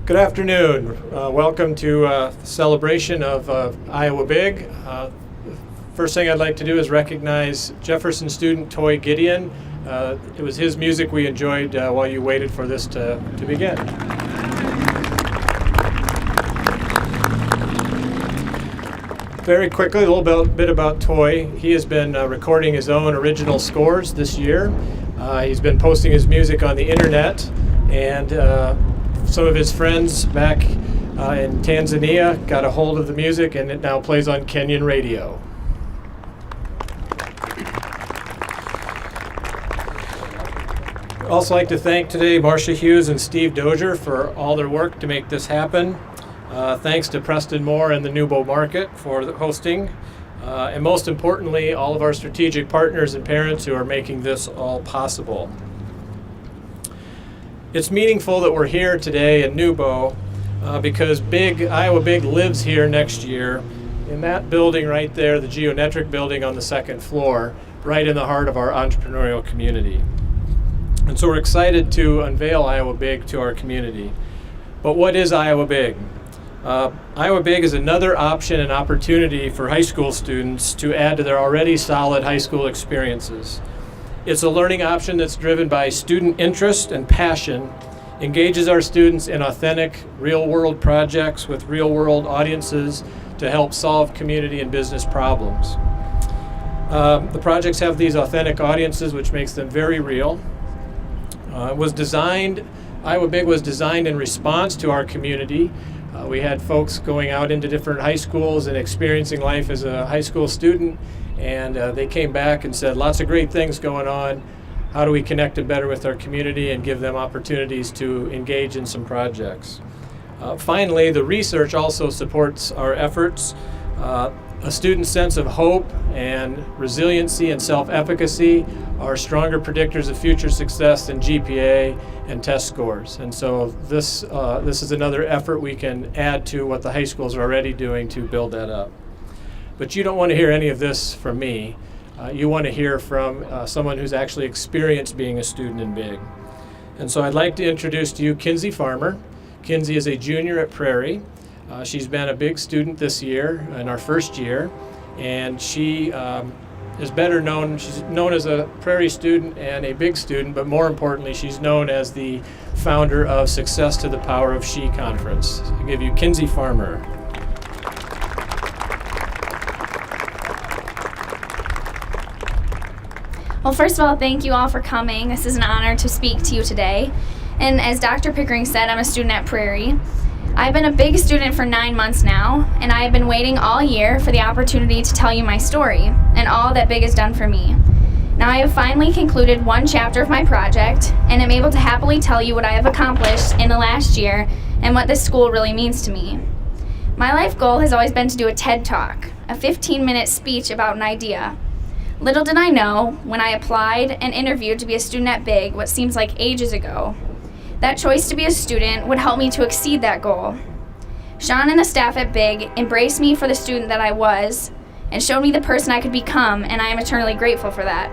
Good afternoon. Welcome to the celebration of Iowa Big. First thing I'd like to do is recognize Jefferson student Toy Gideon. It was his music we enjoyed while you waited for this to begin. Very quickly, a little bit about Toy. He has been recording his own original scores this year. He's been posting his music on the internet, and some of his friends back in Tanzania got a hold of the music, and it now plays on Kenyan radio. I'd also like to thank today Marcia Hughes and Steve Dozier for all their work to make this happen. Thanks to Preston Moore and the NewBo Market for the hosting. And most importantly, all of our strategic partners and parents who are making this all possible. It's meaningful that we're here today in NewBo because Iowa Big lives here next year in that building right there, the geometric building on the second floor, right in the heart of our entrepreneurial community. And so we're excited to unveil Iowa Big to our community. But what is Iowa Big? Iowa Big is another option and opportunity for high school students to add to their already solid high school experiences. It's a learning option that's driven by student interest and passion, engages our students in authentic, real-world projects with real-world audiences to help solve community and business problems. The projects have these authentic audiences, which makes them very real. Iowa Big was designed in response to our community. We had folks going out into different high schools and experiencing life as a high school student, and they came back and said, lots of great things going on. How do we connect it better with our community and give them opportunities to engage in some projects? Finally, the research also supports our efforts. A student's sense of hope and resiliency and self-efficacy are stronger predictors of future success than GPA and test scores. And so this is another effort we can add to what the high schools are already doing to build that up. But you don't want to hear any of this from me. You want to hear from someone who's actually experienced being a student in Big. And so I'd like to introduce to you Kinsey Farmer. Kinsey is a junior at Prairie. She's been a Big student this year, in our first year, and she is better known. She's known as a Prairie student and a Big student, but more importantly, she's known as the founder of Success to the Power of She Conference. I'll give you Kinsey Farmer. Well, first of all, thank you all for coming. This is an honor to speak to you today. And as Dr. Pickering said, I'm a student at Prairie. I've been a Big student for 9 months now, and I have been waiting all year for the opportunity to tell you my story and all that Big has done for me. Now I have finally concluded one chapter of my project, and am able to happily tell you what I have accomplished in the last year and what this school really means to me. My life goal has always been to do a TED Talk, a 15-minute speech about an idea. Little did I know, when I applied and interviewed to be a student at Big, what seems like ages ago, that choice to be a student would help me to exceed that goal. Sean and the staff at Big embraced me for the student that I was and showed me the person I could become, and I am eternally grateful for that.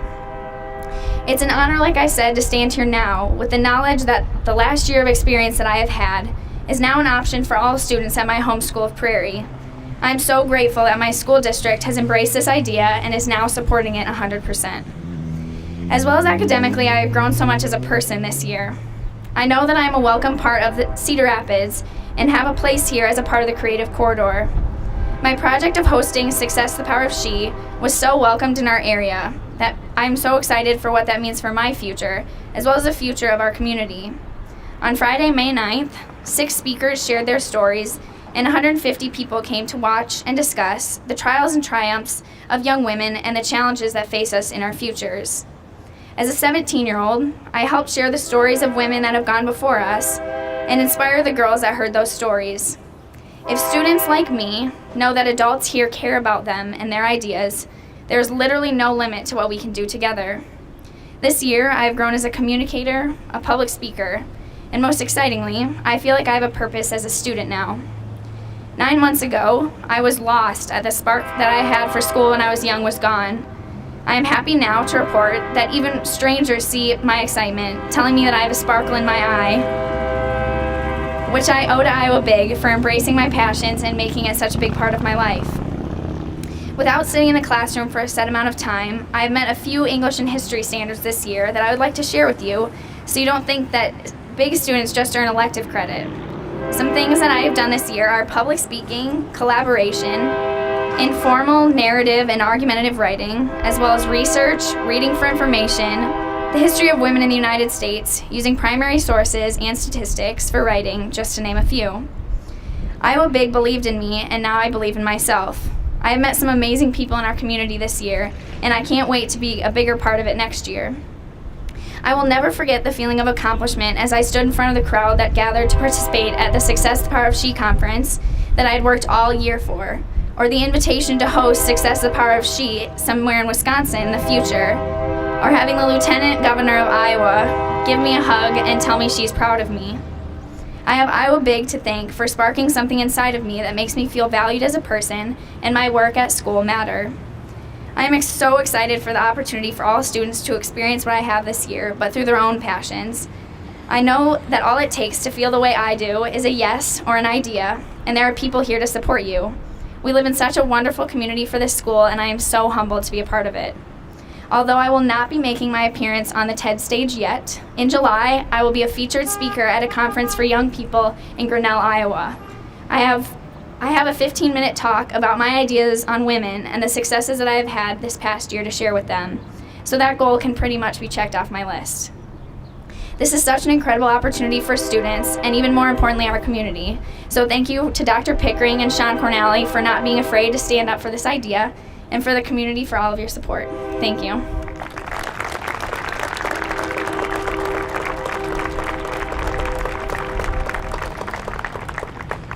It's an honor, like I said, to stand here now with the knowledge that the last year of experience that I have had is now an option for all students at my home school of Prairie. I'm so grateful that my school district has embraced this idea and is now supporting it 100%. As well as academically, I have grown so much as a person this year. I know that I am a welcome part of the Cedar Rapids and have a place here as a part of the creative corridor. My project of hosting Success the Power of She was so welcomed in our area that I'm so excited for what that means for my future, as well as the future of our community. On Friday, May 9th, 6 speakers shared their stories, and 150 people came to watch and discuss the trials and triumphs of young women and the challenges that face us in our futures. As a 17-year-old, I helped share the stories of women that have gone before us and inspire the girls that heard those stories. If students like me know that adults here care about them and their ideas, there's literally no limit to what we can do together. This year, I have grown as a communicator, a public speaker, and most excitingly, I feel like I have a purpose as a student now. 9 months ago, I was lost as the spark that I had for school when I was young was gone. I am happy now to report that even strangers see my excitement, telling me that I have a sparkle in my eye. which I owe to Iowa Big for embracing my passions and making it such a big part of my life. Without sitting in a classroom for a set amount of time, I have met a few English and history standards this year that I would like to share with you so you don't think that Big students just earn elective credit. Some things that I have done this year are public speaking, collaboration, informal, narrative, and argumentative writing, as well as research, reading for information, the history of women in the United States, using primary sources and statistics for writing, just to name a few. Iowa Big believed in me, and now I believe in myself. I have met some amazing people in our community this year, and I can't wait to be a bigger part of it next year. I will never forget the feeling of accomplishment as I stood in front of the crowd that gathered to participate at the Success the Power of She conference that I had worked all year for, or the invitation to host Success the Power of She somewhere in Wisconsin in the future, or having the Lieutenant Governor of Iowa give me a hug and tell me she's proud of me. I have Iowa Big to thank for sparking something inside of me that makes me feel valued as a person and my work at school matter. I am so excited for the opportunity for all students to experience what I have this year, but through their own passions. I know that all it takes to feel the way I do is a yes or an idea, and there are people here to support you. We live in such a wonderful community for this school, and I am so humbled to be a part of it. Although I will not be making my appearance on the TED stage yet, in July, I will be a featured speaker at a conference for young people in Grinnell, Iowa. I have a 15-minute talk about my ideas on women and the successes that I have had this past year to share with them. So that goal can pretty much be checked off my list. This is such an incredible opportunity for students and even more importantly, our community. So thank you to Dr. Pickering and Sean Cornally for not being afraid to stand up for this idea, and for the community for all of your support. Thank you.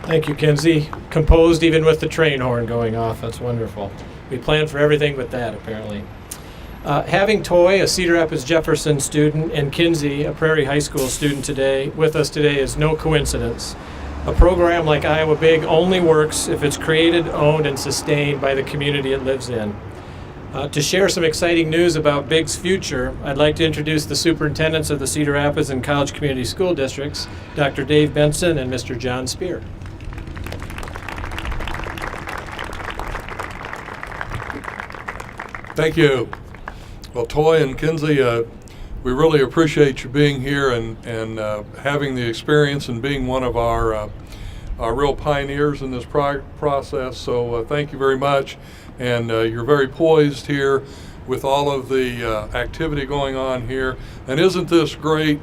Thank you, Kinsey. Composed even with the train horn going off. That's wonderful. We planned for everything but that, apparently. Having Toy, a Cedar Rapids Jefferson student, and Kinsey, a Prairie High School student with us today is no coincidence. A program like Iowa Big only works if it's created, owned, and sustained by the community it lives in. To share some exciting news about Big's future, I'd like to introduce the superintendents of the Cedar Rapids and College Community School Districts, Dr. Dave Benson and Mr. John Spear. Thank you. Well, Toy and Kinsey, we really appreciate you being here and having the experience and being one of our real pioneers in this process. So thank you very much. And you're very poised here with all of the activity going on here. And isn't this great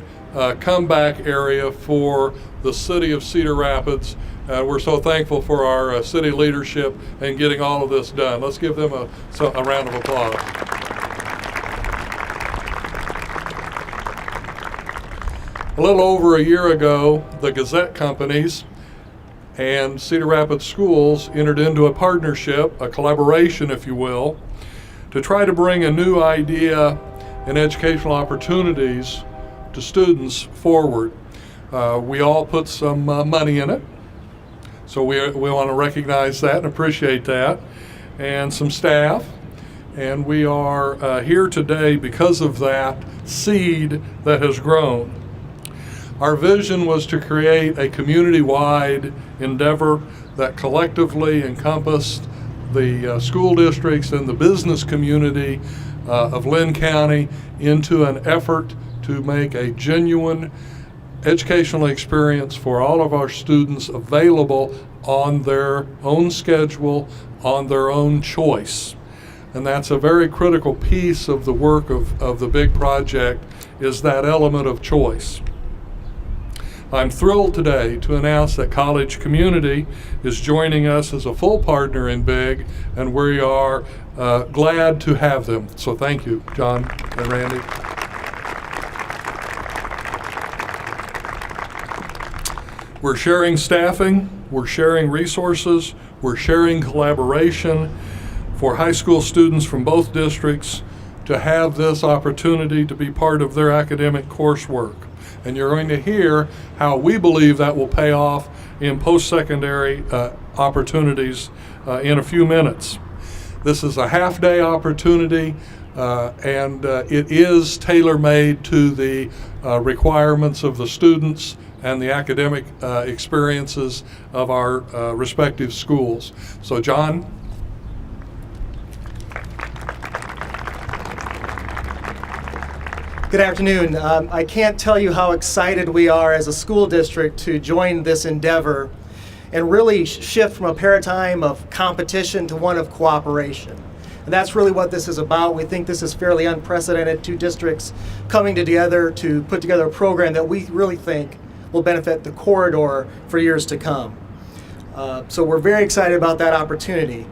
comeback area for the city of Cedar Rapids? We're so thankful for our city leadership and getting all of this done. Let's give them a round of applause. A little over a year ago, the Gazette companies and Cedar Rapids Schools entered into a partnership, a collaboration, if you will, to try to bring a new idea and educational opportunities to students forward. We all put some money in it, so we want to recognize that and appreciate that, and some staff. And we are here today because of that seed that has grown. Our vision was to create a community-wide endeavor that collectively encompassed the school districts and the business community of Lynn County into an effort to make a genuine educational experience for all of our students available on their own schedule, on their own choice. And that's a very critical piece of the work of the big project, is that element of choice. I'm thrilled today to announce that College Community is joining us as a full partner in BIG, and we are glad to have them. So thank you, John and Randy. We're sharing staffing, we're sharing resources, we're sharing collaboration for high school students from both districts to have this opportunity to be part of their academic coursework. And you're going to hear how we believe that will pay off in post-secondary opportunities in a few minutes. This is a half-day opportunity, and it is tailor-made to the requirements of the students and the academic experiences of our respective schools. So, John? Good afternoon. I can't tell you how excited we are as a school district to join this endeavor and really shift from a paradigm of competition to one of cooperation. And that's really what this is about. We think this is fairly unprecedented, two districts coming together to put together a program that we really think will benefit the corridor for years to come. So we're very excited about that opportunity.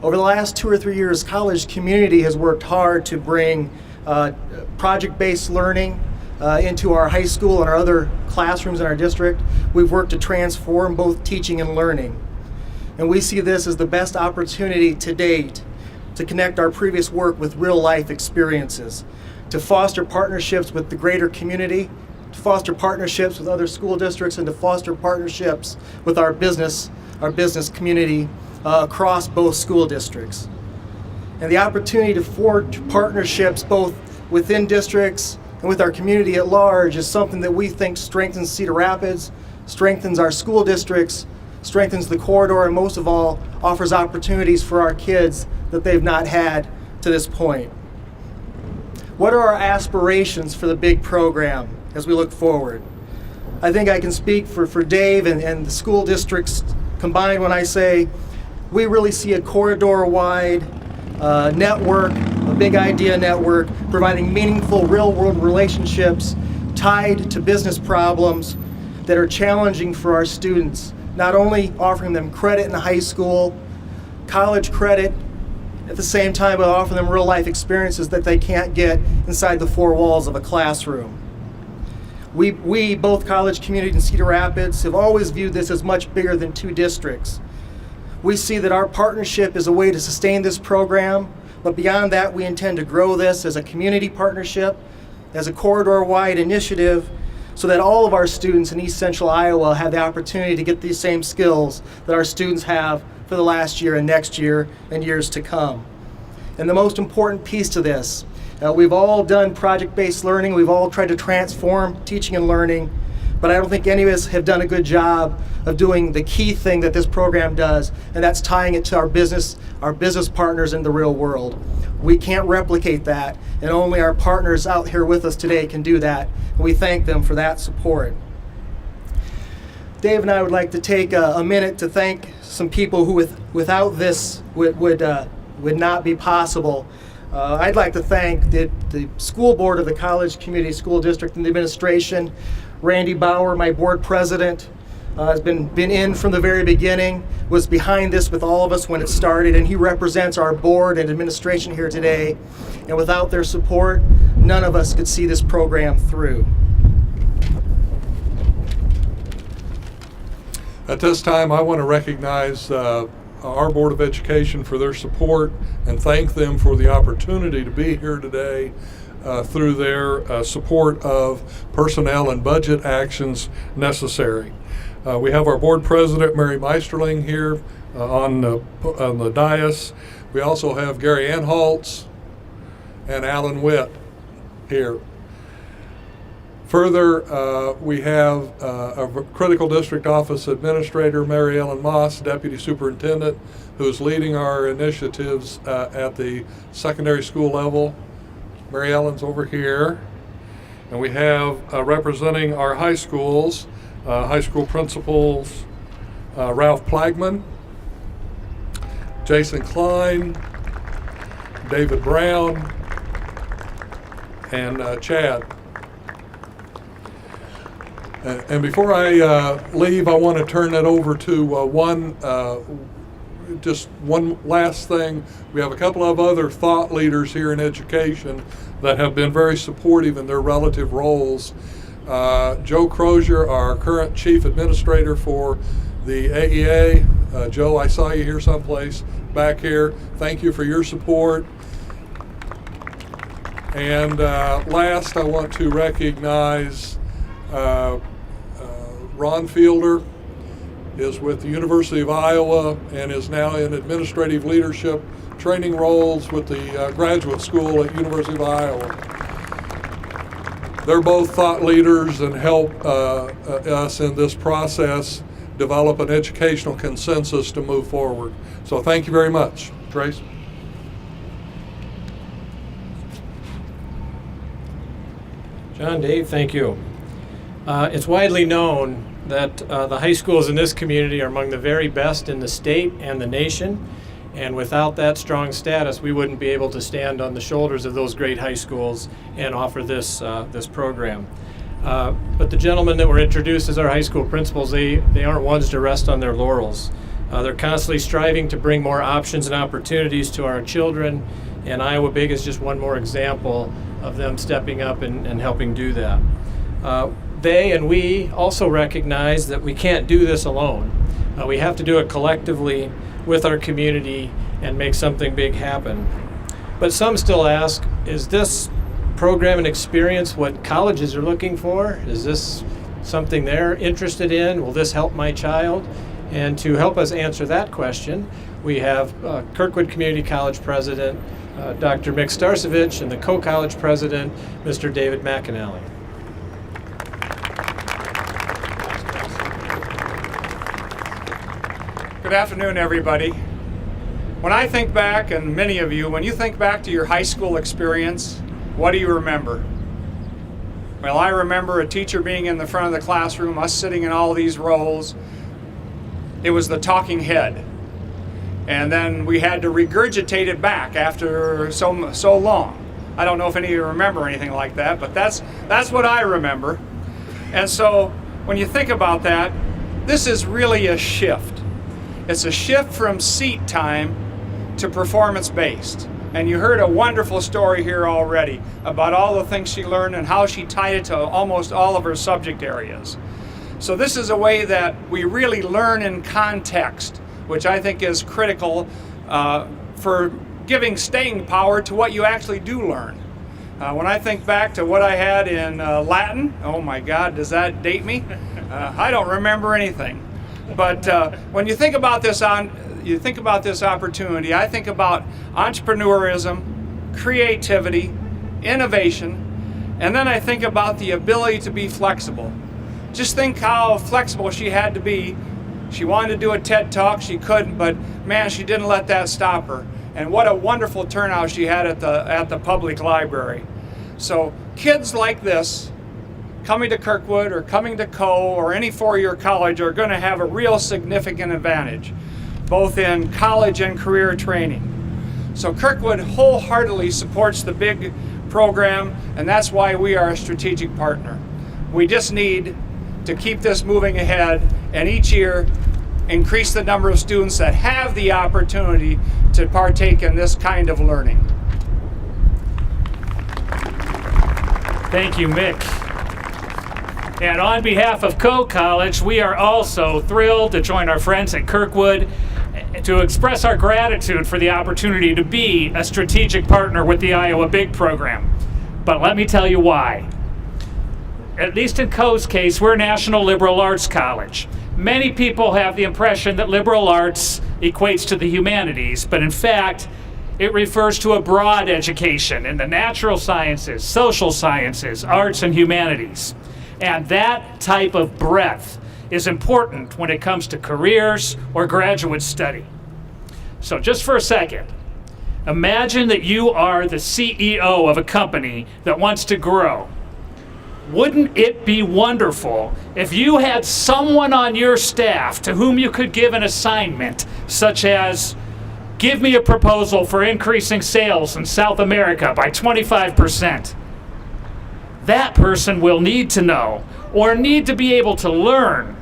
Over the last 2 or 3 years, college community has worked hard to bring project-based learning into our high school and our other classrooms in our district. We've worked to transform both teaching and learning. And we see this as the best opportunity to date to connect our previous work with real-life experiences, to foster partnerships with the greater community, to foster partnerships with other school districts, and to foster partnerships with our business community across both school districts. And the opportunity to forge partnerships both within districts and with our community at large is something that we think strengthens Cedar Rapids, strengthens our school districts, strengthens the corridor, and most of all, offers opportunities for our kids that they've not had to this point. What are our aspirations for the big program as we look forward? I think I can speak for Dave and the school districts combined when I say we really see a corridor-wide network, a big idea network, providing meaningful real-world relationships tied to business problems that are challenging for our students, not only offering them credit in high school, college credit, at the same time, but offering them real-life experiences that they can't get inside the four walls of a classroom. We, both college community and Cedar Rapids, have always viewed this as much bigger than two districts. We see that our partnership is a way to sustain this program, but beyond that, we intend to grow this as a community partnership, as a corridor-wide initiative, so that all of our students in East Central Iowa have the opportunity to get these same skills that our students have for the last year and next year and years to come. And the most important piece to this, we've all done project-based learning, we've all tried to transform teaching and learning, but I don't think any of us have done a good job of doing the key thing that this program does, and that's tying it to our business partners in the real world. We can't replicate that, and only our partners out here with us today can do that, and we thank them for that support. Dave and I would like to take a minute to thank some people who without this would not be possible. I'd like to thank the school board of the College Community School District and the administration. Randy Bauer, my board president, has been in from the very beginning, was behind this with all of us when it started, and he represents our board and administration here today. And without their support, none of us could see this program through. At this time, I want to recognize our Board of Education for their support and thank them for the opportunity to be here today through their support of personnel and budget actions necessary. We have our board president, Mary Meisterling, here on the dais. We also have Gary Anhaltz and Alan Witt here. Further, we have a critical district office administrator, Mary Ellen Moss, deputy superintendent, who's leading our initiatives at the secondary school level. Mary Ellen's over here. And we have representing our high schools, high school principals, Ralph Plagman, Jason Klein, David Brown, and Chad. And before I leave, I want to turn it over to just one last thing. We have a couple of other thought leaders here in education that have been very supportive in their relative roles. Joe Crozier, our current chief administrator for the AEA. Joe, I saw you here someplace back here. Thank you for your support. And last, I want to recognize Ron Fielder is with the University of Iowa and is now in administrative leadership training roles with the graduate school at University of Iowa. They're both thought leaders and help us in this process develop an educational consensus to move forward. So thank you very much. Trace? John, Dave, thank you. It's widely known that the high schools in this community are among the very best in the state and the nation. And without that strong status, we wouldn't be able to stand on the shoulders of those great high schools and offer this program. But the gentlemen that were introduced as our high school principals, they aren't ones to rest on their laurels. They're constantly striving to bring more options and opportunities to our children, and Iowa Big is just one more example of them stepping up and helping do that. They and we also recognize that we can't do this alone. We have to do it collectively with our community and make something big happen. But some still ask, is this program and experience what colleges are looking for? Is this something they're interested in? Will this help my child? And to help us answer that question, we have Kirkwood Community College President, Dr. Mick Starcevich, and the co-college president, Mr. David McAnally. Good afternoon, everybody. When I think back, and many of you, when you think back to your high school experience, what do you remember? Well, I remember a teacher being in the front of the classroom, us sitting in all these rows. It was the talking head. And then we had to regurgitate it back after so long. I don't know if any of you remember anything like that, but that's what I remember. And so when you think about that, this is really a shift. It's a shift from seat time to performance-based. And you heard a wonderful story here already about all the things she learned and how she tied it to almost all of her subject areas. So this is a way that we really learn in context, which I think is critical for giving staying power to what you actually do learn. When I think back to what I had in Latin, oh my God, does that date me? I don't remember anything. But when you think about this opportunity, I think about entrepreneurism, creativity, innovation, and then I think about the ability to be flexible. Just think how flexible she had to be. She wanted to do a TED Talk, she couldn't, but man, she didn't let that stop her. And what a wonderful turnout she had at the public library. So kids like this, coming to Kirkwood or coming to Co or any four-year college are going to have a real significant advantage, both in college and career training. So Kirkwood wholeheartedly supports the big program, and that's why we are a strategic partner. We just need to keep this moving ahead, and each year increase the number of students that have the opportunity to partake in this kind of learning. Thank you, Mick. And on behalf of Co College, we are also thrilled to join our friends at Kirkwood to express our gratitude for the opportunity to be a strategic partner with the Iowa Big program. But let me tell you why. At least in Co's case, we're a national liberal arts college. Many people have the impression that liberal arts equates to the humanities, but in fact, it refers to a broad education in the natural sciences, social sciences, arts, and humanities. And that type of breadth is important when it comes to careers or graduate study. So just for a second, imagine that you are the CEO of a company that wants to grow. Wouldn't it be wonderful if you had someone on your staff to whom you could give an assignment, such as, give me a proposal for increasing sales in South America by 25%. That person will need to know or need to be able to learn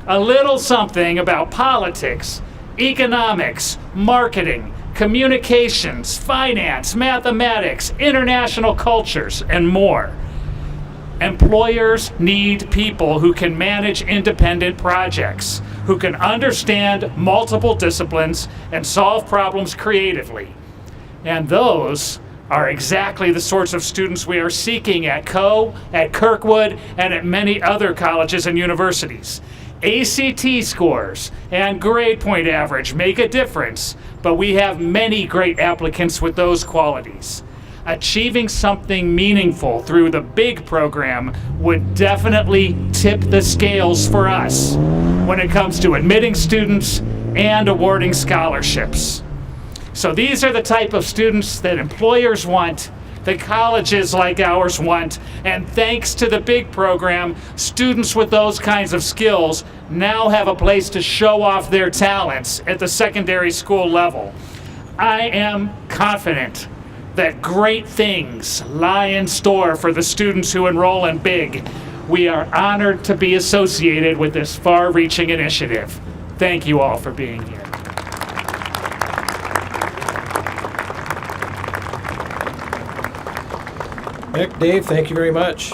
a little something about politics, economics, marketing, communications, finance, mathematics, international cultures, and more. Employers need people who can manage independent projects, who can understand multiple disciplines and solve problems creatively. And those are exactly the sorts of students we are seeking at Co, at Kirkwood, and at many other colleges and universities. ACT scores and grade point average make a difference, but we have many great applicants with those qualities. achieving something meaningful through the big program would definitely tip the scales for us when it comes to admitting students and awarding scholarships. So these are the type of students that employers want, that colleges like ours want, and thanks to the big program, students with those kinds of skills now have a place to show off their talents at the secondary school level. I am confident that great things lie in store for the students who enroll in BIG. We are honored to be associated with this far-reaching initiative. Thank you all for being here. Mick, Dave, thank you very much.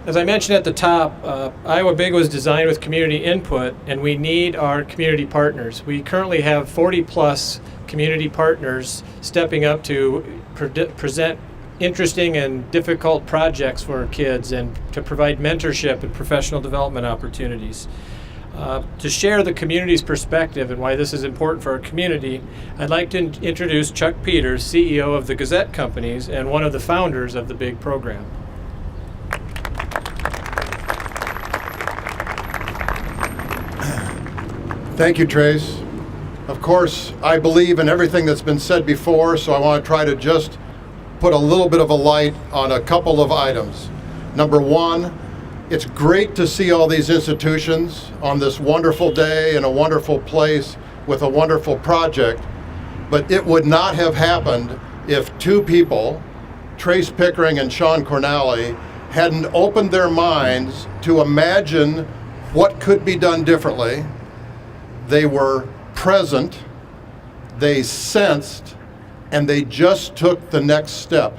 As I mentioned at the top, Iowa Big was designed with community input, and we need our community partners. We currently have 40-plus community partners stepping up to present interesting and difficult projects for our kids and to provide mentorship and professional development opportunities. To share the community's perspective and why this is important for our community, I'd like to introduce Chuck Peters, CEO of the Gazette Companies and one of the founders of the BIG program. Thank you, Trace. Of course, I believe in everything that's been said before, so I want to try to just put a little bit of a light on a couple of items. Number one, it's great to see all these institutions on this wonderful day in a wonderful place with a wonderful project, but it would not have happened if two people, Trace Pickering and Sean Cornally, hadn't opened their minds to imagine what could be done differently. They were present, they sensed, and they just took the next step.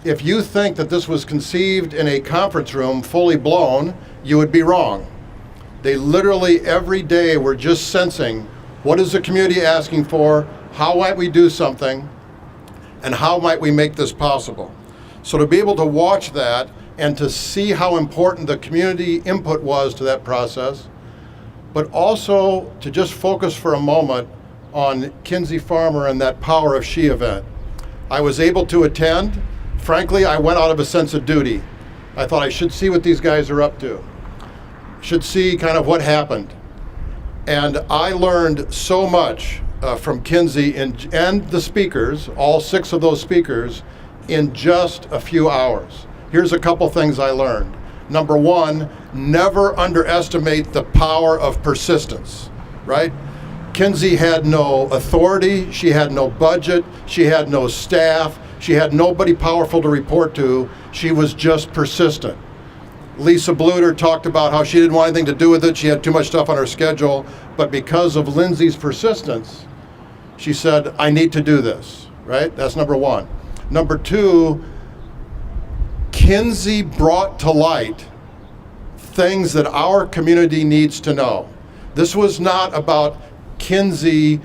If you think that this was conceived in a conference room fully blown, you would be wrong. They literally every day were just sensing, what is the community asking for? How might we do something? And how might we make this possible? So to be able to watch that and to see how important the community input was to that process, but also to just focus for a moment on Kinsey Farmer and that Power of She event. I was able to attend. Frankly, I went out of a sense of duty. I thought I should see what these guys are up to, should see kind of what happened. And I learned so much from Kinsey and the speakers, all 6 of those speakers, in just a few hours. Here's a couple things I learned. Number one, never underestimate the power of persistence, right? Kinsey had no authority, she had no budget, she had no staff, she had nobody powerful to report to. She was just persistent. Lisa Bluter talked about how she didn't want anything to do with it. She had too much stuff on her schedule. But because of Lindsay's persistence, she said, I need to do this, right? That's number one. Number two, Kinsey brought to light things that our community needs to know. This was not about Kinsey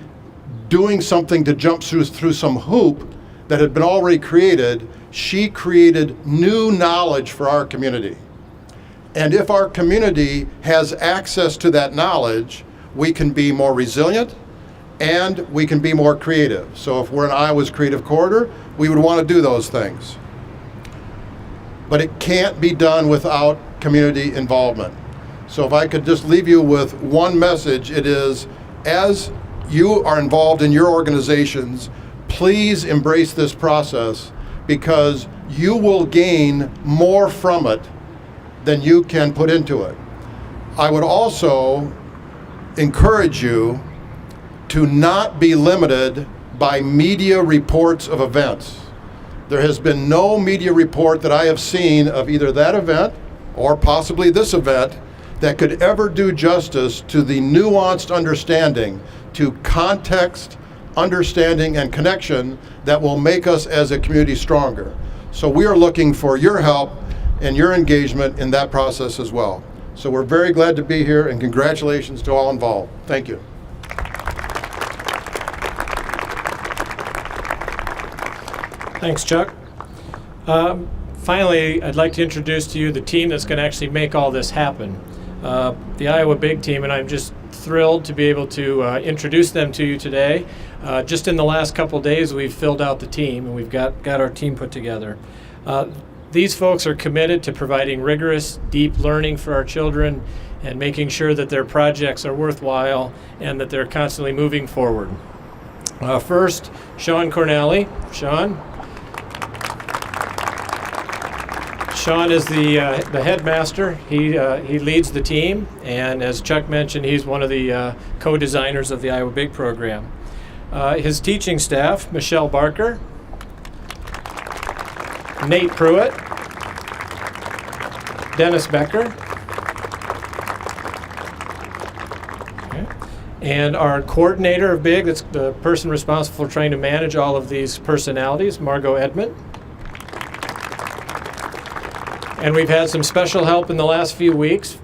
doing something to jump through some hoop that had been already created. She created new knowledge for our community. And if our community has access to that knowledge, we can be more resilient and we can be more creative. So if we're in Iowa's Creative Corridor, we would want to do those things. But it can't be done without community involvement. So if I could just leave you with one message, it is, as you are involved in your organizations, please embrace this process because you will gain more from it than you can put into it. I would also encourage you to not be limited by media reports of events. There has been no media report that I have seen of either that event or possibly this event that could ever do justice to the nuanced understanding, to context, understanding, and connection that will make us as a community stronger. So we are looking for your help and your engagement in that process as well. So we're very glad to be here, and congratulations to all involved. Thank you. Thanks, Chuck. Finally, I'd like to introduce to you the team that's going to actually make all this happen. The Iowa Big team, and I'm just thrilled to be able to introduce them to you today. Just in the last couple days, we've filled out the team, and we've got our team put together. These folks are committed to providing rigorous, deep learning for our children and making sure that their projects are worthwhile and that they're constantly moving forward. First, Sean Cornelli. Sean is the headmaster. He leads the team, and as Chuck mentioned, he's one of the co-designers of the Iowa Big program. His teaching staff, Michelle Barker, Nate Pruitt, Dennis Becker, and our coordinator of Big, that's the person responsible for trying to manage all of these personalities, Margot Edmond. And we've had some special help in the last few weeks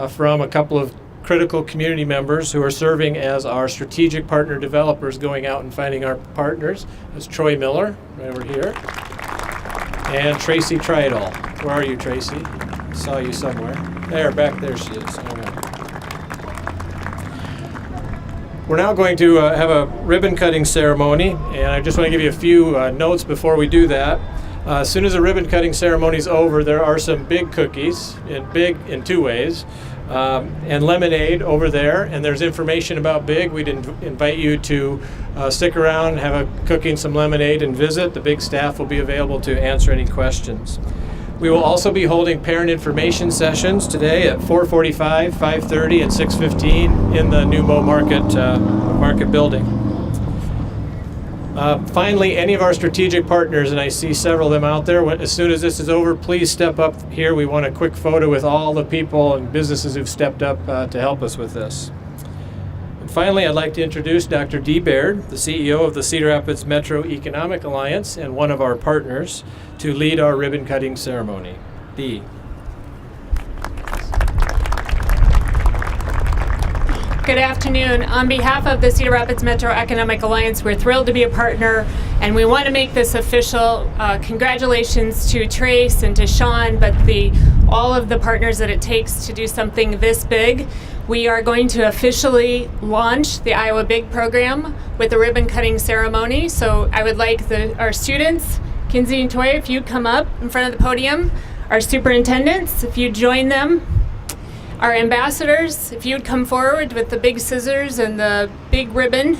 from a couple of critical community members who are serving as our strategic partner developers, going out and finding our partners. That's Troy Miller, right over here, and Tracy Triadol. Where are you, Tracy? Saw you somewhere. There, back there she is. All right. We're now going to have a ribbon cutting ceremony, and I just want to give you a few notes before we do that. As soon as the ribbon cutting ceremony is over, there are some big cookies, in two ways, and lemonade over there, and there's information about Big. We'd invite you to stick around, have a cookie, some lemonade, and visit. The Big staff will be available to answer any questions. We will also be holding parent information sessions today at 4:45, 5:30, and 6:15 in the NewBo Market building. Finally, any of our strategic partners, and I see several of them out there, as soon as this is over, please step up here. We want a quick photo with all the people and businesses who've stepped up to help us with this. And finally, I'd like to introduce Dr. Dee Baird, the CEO of the Cedar Rapids Metro Economic Alliance and one of our partners, to lead our ribbon cutting ceremony. Dee. Good afternoon. On behalf of the Cedar Rapids Metro Economic Alliance, we're thrilled to be a partner, and we want to make this official. Congratulations to Trace and to Sean, but all of the partners that it takes to do something this big. We are going to officially launch the Iowa Big program with a ribbon cutting ceremony. So I would like our students, Kinsey and Toya, if you'd come up in front of the podium, our superintendents, if you'd join them, our ambassadors, if you'd come forward with the big scissors and the big ribbon.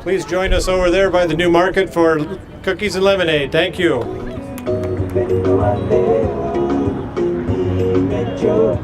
Please join us over there by the new market for cookies and lemonade. Thank you. Metro,